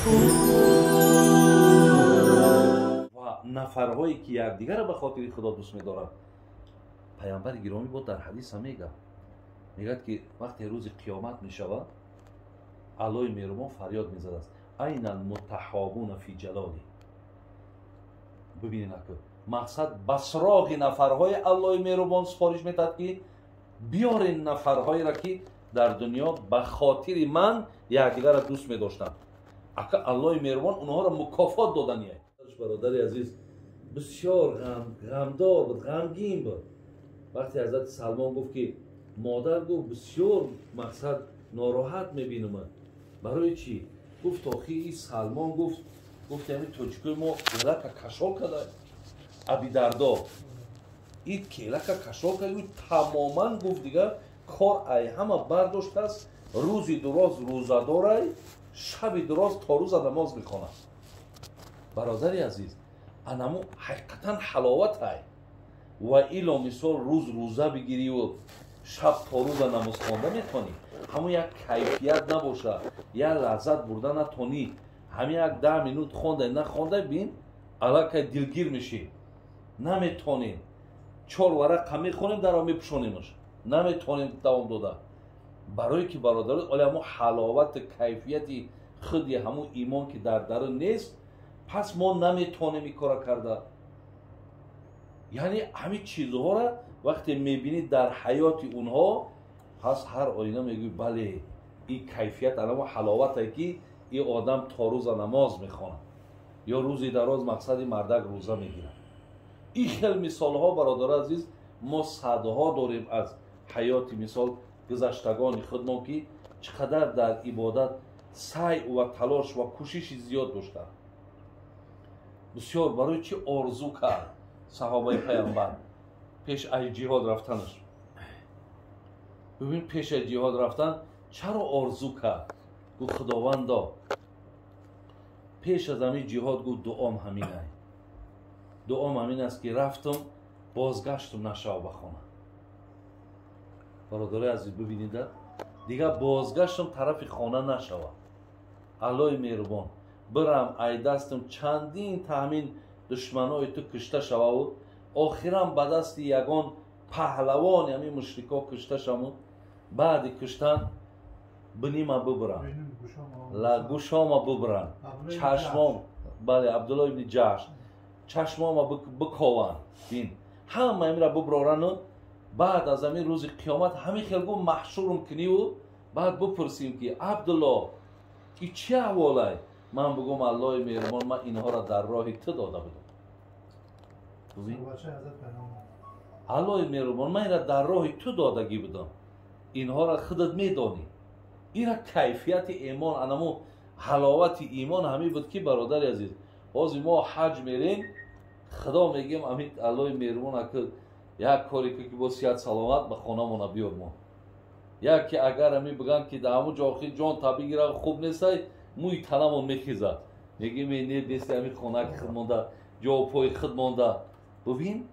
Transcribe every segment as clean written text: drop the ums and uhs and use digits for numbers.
و نفرهایی که یکدیگر را به خاطر خدا دوست می‌دارند، پیامبر گرامی بود در حدیث هم میگه که وقتی روز قیامت میشود، علای مهربان فریاد میزد است: این المتحابون فی جلالی. ببینید که مقصد بسراغ نفرهای علای مهربان سفارش میداد که بیارین نفرهایی را که در دنیا به خاطر من یکدیگر را دوست می‌داشتند. اگه علای مهربان اونها را مکافات دادنیه. برادر عزیز بسیار غمدار بود، غمگین بود. وقتی حضرت سلمان گفت که مادر گفت بسیار مقصد ناراحت میبینم. برای چی؟ گفت آخی این سلمان گفت یعنی توجکوی ما کلک کشال کده ابی دردا این کلک کشال کده این تماما گفت دیگه کار ای همه برداشت است. روزی دراز روزه داره، شبی دراز تا روز نماز میخونه. برادری عزیز انمو حقیقتا حلاوت های و ایلا مثال روزه بگیری و شب تا روز نماز خوانده میتونی، همون یک کیفیت نباشه، یک لذت برده نتونی، همین یک 10 منوت خونده نخونده بین علاقه دلگیر میشی، نمیتونیم 4 ورق میخونیم در آن میپشونیمش، نمیتونیم دوام داده. برای که برادرات ولی همون حلاوت کیفیتی خودی همون ایمان که در درون نیست، پس ما نمیتونیم این کار کرده. یعنی همین چیزها را وقتی میبینید در حیات اونها، پس هر آینه میگوی بله این کیفیت علامه حلاوته که این آدم تا روز نماز میخونه یا روزی دراز مقصد مردک روزه میگیره. این خیلی مثال ها برادر عزیز ما صدها داریم از حیات مثال گذشتگان خود ما که چقدر در عبادت سعی و تلاش و کوشش زیاد داشتن. بسیار برای چی آرزو کرد صحابه پیامبر پیش از جهاد رفتنش. ببین پیش از جهاد رفتن چرا آرزو کرد؟ گفت خداوندا پیش از همین جهاد گفت دعام همین است. دعام همین است که رفتم بازگشتم نشو بخونه. برادر عزیز ببینید دیگه بازگشتم طرف خانه نشوه. علای مهربان برم ای دستم چندین تامین دشمنای تو کشته شوه و آخرا به دست یگان پهلوان همین مشرکا کشته شوم. بعد کشتن بنیمه ببرن گوشامه ببرن چشمام بله عبدالله ابن جحش چشمامه بکاون بین همه این را ببرارن و بعد از همین روز قیامت همین خیلگو محشورم کنی و بعد بپرسیم که عبدالله این چه احواله؟ من بگم الله مهربان من اینها را در راه تو داده بودم. الله مهربان من این را در راه تو دادگی بودم، اینها را خودت میدانی. این را کیفیت ایمان انمو حلاوت ایمان همین بود که برادر عزیز بازی ما حج میریم خدا میگیم امید الله مهربان که یک کاری که با صحت سلامت به خانه مون بیار ما یک که اگر همی بگن که در همون جا جان طبیعی گیره خوب نیست موی تنمون میخیزد میگیم این نیست همی خانه که خود مونده جا پای خود مونده. ببین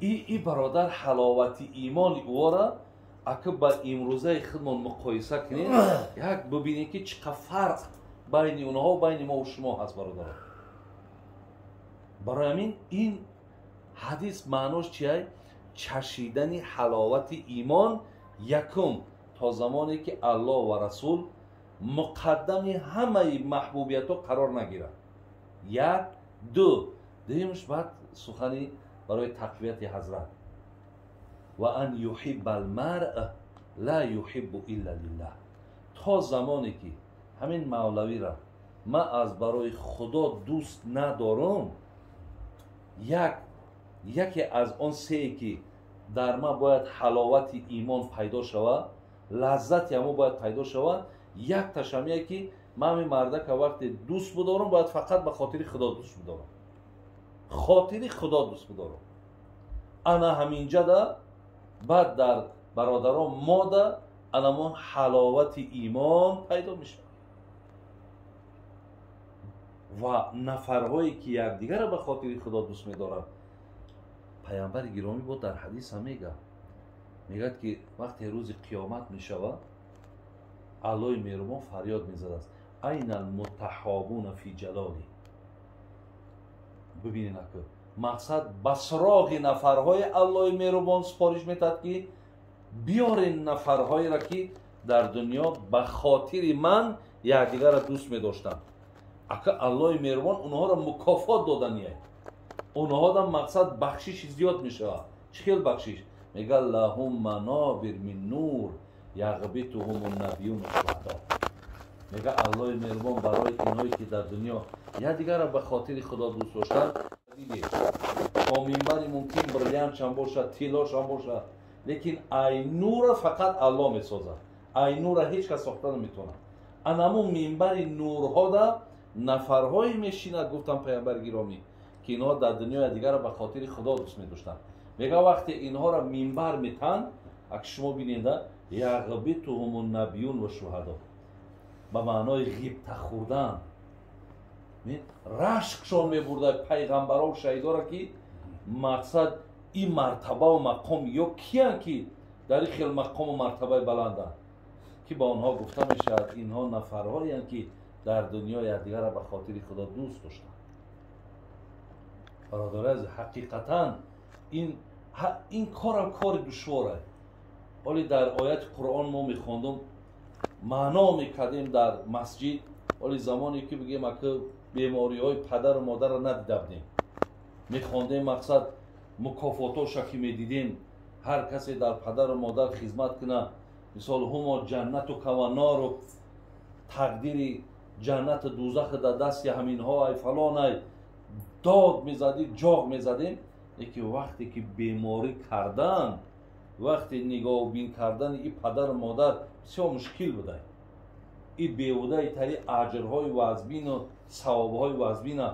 ای برادر حلاوت ایمان او را اگه با امروزه خودمون مقایسه کنیم یک ببینید که چقدر فرق بین اونها و بین ما و شما هست برادر. برای همین این حدیث معناش چیه؟ چشیدن حلاوت ایمان یکم تا زمانی که الله و رسول مقدم همه محبوبیت قرار نگیرد. یک دو دیمش بعد سخنی برای تقویت حضرت و ان یحب المرء لا یحب الا لله. تا زمانی که همین مولوی را من از برای خدا دوست ندارم، یکی از آن سه که در ما باید حلاوت ایمان پیدا شود، لذت همو باید پیدا شود، یک تشمیه که من همین مرده که وقتی دوست بدارم باید فقط به خاطر خدا دوست بدارم، خاطر خدا دوست بدارم. انا همینجا ده بعد در برادران ما ده انمان حلاوت ایمان پیدا میشه و نفرهایی که یکدیگر را به خاطر خدا دوست میدارند. پیامبر گرامی بود در حدیث هم میگه که وقتی روز قیامت میشود الله مهربان فریاد میزد است: این المتحابون فی جلالی. ببینین که مقصد بسراغ نفرهای الله مهربان سپارش میتد که بیارین نفرهایی را که در دنیا به خاطر من یکدیگر را دوست می‌داشتند. اگه الله مهربان اونها را مکافات دادنیه، اونها را مقصد بخشش زیاد میشه. چه خیل بخشش؟ میگه لهم منابر من نور یغبطهم النبیون الشهدا. میگه الله مهربان برای اینایی که در دنیا یکدیگر را به خاطر خدا دوست داشتن، با منبری ممکن بریلیانت هم باشه، طلاش هم باشه، لیکن ای نور فقط الله میسازه. ای نور هیچ کس ساخته نمیتونه. انمو منبر نورها دا نفرهایی میشیند. گفتم پیامبر گرامی که اینها در دنیا دیگر را به خاطر خدا دوست می‌داشتند. میگه وقتی اینها را منبر میتن، اگه شما ببینید یغبطهم النبیون و شهدا، به معنای غیبت خوردن، رشکشان میبرده پیغمبرها و شهیدا را که مقصد این مرتبه و مقام یا کیان که در این خیلی مقام و مرتبه بلندن که با آنها گفته میشد اینها نفرهایی هستند که در دنیا یکدیگر را به خاطر خدا دوست داشتند. برادر از حقیقتا این کار دشواره. ولی در آیت قرآن ما میخواندم، معنا میکردیم در مسجد، ولی زمانی که بگیم که بیماری های پدر و مادر را ندیده بودیم، میخواندیم مقصد مکافاتاش که میدیدیم، هر کسی در پدر و مادر خدمت کنه، مثال هما جنت و کوانار و تقدیر جنت دوزخ در دست همین ها ای فلان ای داد میزدیم، جاغ میزدیم. یکی وقتی که بیماری کردن، وقتی نگاه و بین کردن این پدر و مادر بسیار مشکل بوده. این بیهوده تری اجرهای وزبین و ثوابهای وزبین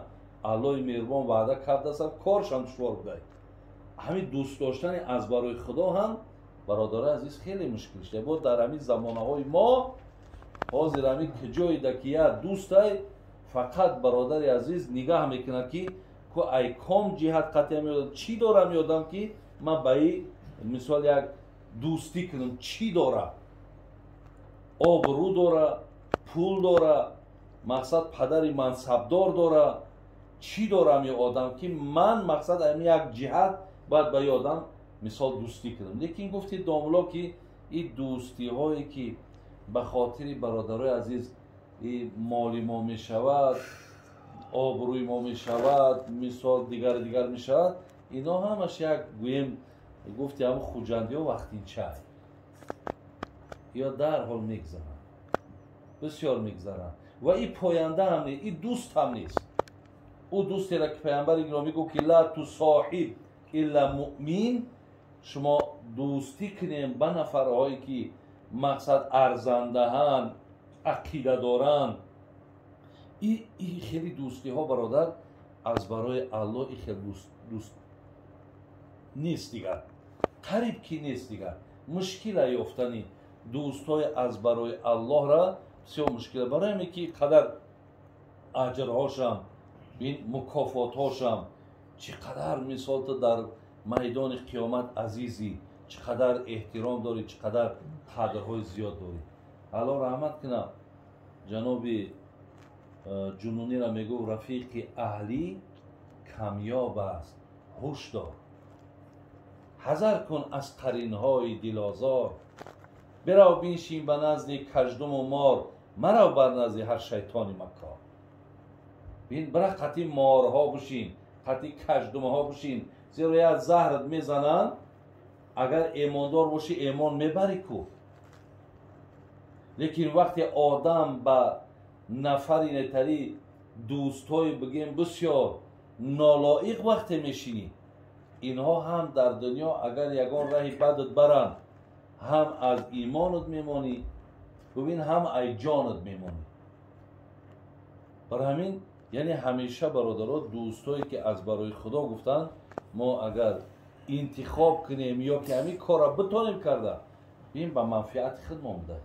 الله مهربان وعده کرده است، کارشان دشوار بوده. همین دوست داشتن از برای خدا هم برادر عزیز خیلی مشکل شده. بود در همین زمانه های ما حاضر همین که جای دکیه دوست های فقط برادر عزیز نگاه میکنه که ای کام جهت قطعه میادم چی دارم یادم که من به مثال یک دوستی کنم چی داره، آبرو داره، پول داره، مقصد پدری منصبدار داره، چی دارم یه آدم که من مقصد همین یک جهت باید به آدم مثال دوستی کنم. لیکن گفتید داملا که این دوستی هایی که به خاطر برادرای عزیز مالی ما می شود، آبروی ما می شود، مثال دیگر می شود، اینا همش یک گویم گفتی هم خوجندی ها وقتی چای یا در حال میگذرن، بسیار میگذرن و این پاینده هم نیست، این دوست هم نیست. او دوستی را که پیامبر گرامی گفت که لا تو صاحب الا مؤمن، شما دوستی کنیم با نفرهایی که مقصد ارزنده هن، عقیده دارن. این خیلی دوستی ها برادر از برای الله این خیلی دوست نیست دیگر، قریب کی نیست دیگر. مشکل یافتنی دوستای از برای الله را بسیار مشکل. برای همین که قدر اجرهاشم این مکافاتهاشم چقدر مثال تو در میدان قیامت عزیزی، چقدر احترام داری، چقدر قدرهای زیاد داری. الله رحمت کنه جناب جنونی را میگو رفیق اهلی کمیاب است، هوش دار، حذر کن از قرینهای دلازار، برو بنشین به نزد کژدم و مار، مرو بر نزد هر شیطانی مکار. بین برای قطعی مارها بشین، قطعی کژدم ها بشین، زیرا یک زهرت میزنن، اگر ایماندار باشی ایمان میبری کو. لیکن وقتی آدم با نفری نتری دوستای بگیم بسیار نالایق وقتی میشینی، اینها هم در دنیا اگر یگان راهی بدت برن، هم از ایمانت میمانی، ببین هم ای جانت میمانی. برای همین یعنی همیشه برادرها دوستایی که از برای خدا گفتن ما اگر انتخاب کنیم یا که همین کار را بتونیم کرده، ببین به منفعت خود ما بوده،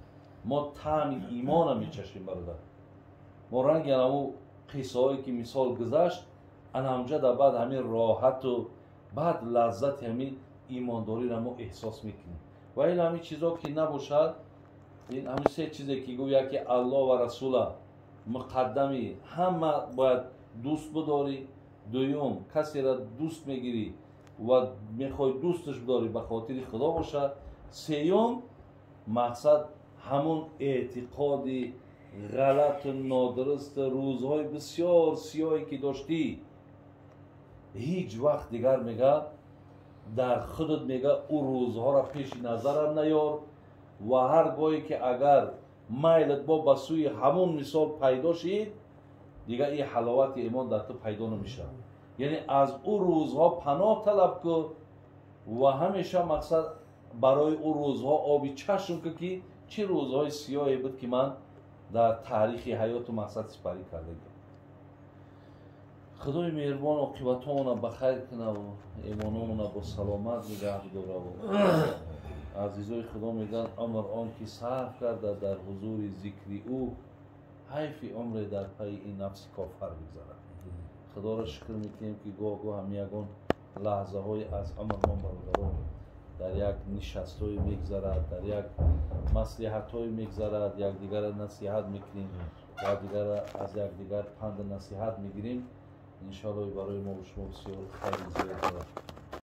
ما طعم ایمان هم میچشیم برادر. ما رنگ همون قصه هایی که مثال گذشت انامجا در بعد همین راحت و بعد لذت همین ایمانداری را ما احساس میکنیم. و این همین چیزا که نباشد، این همین سه چیزی که گویا که الله و رسول مقدمی همه باید دوست بداری. دوم کسی را دوست میگیری و میخوای دوستش بداری به خاطر خدا باشه. سیوم مقصد همون اعتقادی غلط و نادرست روزهای بسیار سیاهی که داشتی هیچ وقت دیگر میگه در خودت میگه او روزها را پیش نظرم نیار و هر گاهی که اگر میلت با بسوی همون مثال پیدا شید دیگه این حلاوت ایمان در تو پیدا نمیشه. یعنی از او روزها پناه طلب کن و همیشه مقصد برای او روزها آبی چشم که چه روزهای سیاهی بود که من در تاریخ حیات و مقصد سپری کرده بودم. خدای مهربان عاقبتمون بخیر کنه و ایمانمون با سلامت نگه داره و عزیزای خدا میگن عمر آن که صرف کرده در حضور ذکری او حیف عمر در پی این نفس کافر بگذره. خدا را شکر میکنیم که گاه هم یکان لحظه های از عمر ما برادران در یک نشست های میگذرد، در یک مصلحت های میگذرد، یک دیگر نصیحت میکنیم و دیگر از یک دیگر پند نصیحت میگیریم. انشاءالله برای ما و شما بسیار خیلی زیاد دارد.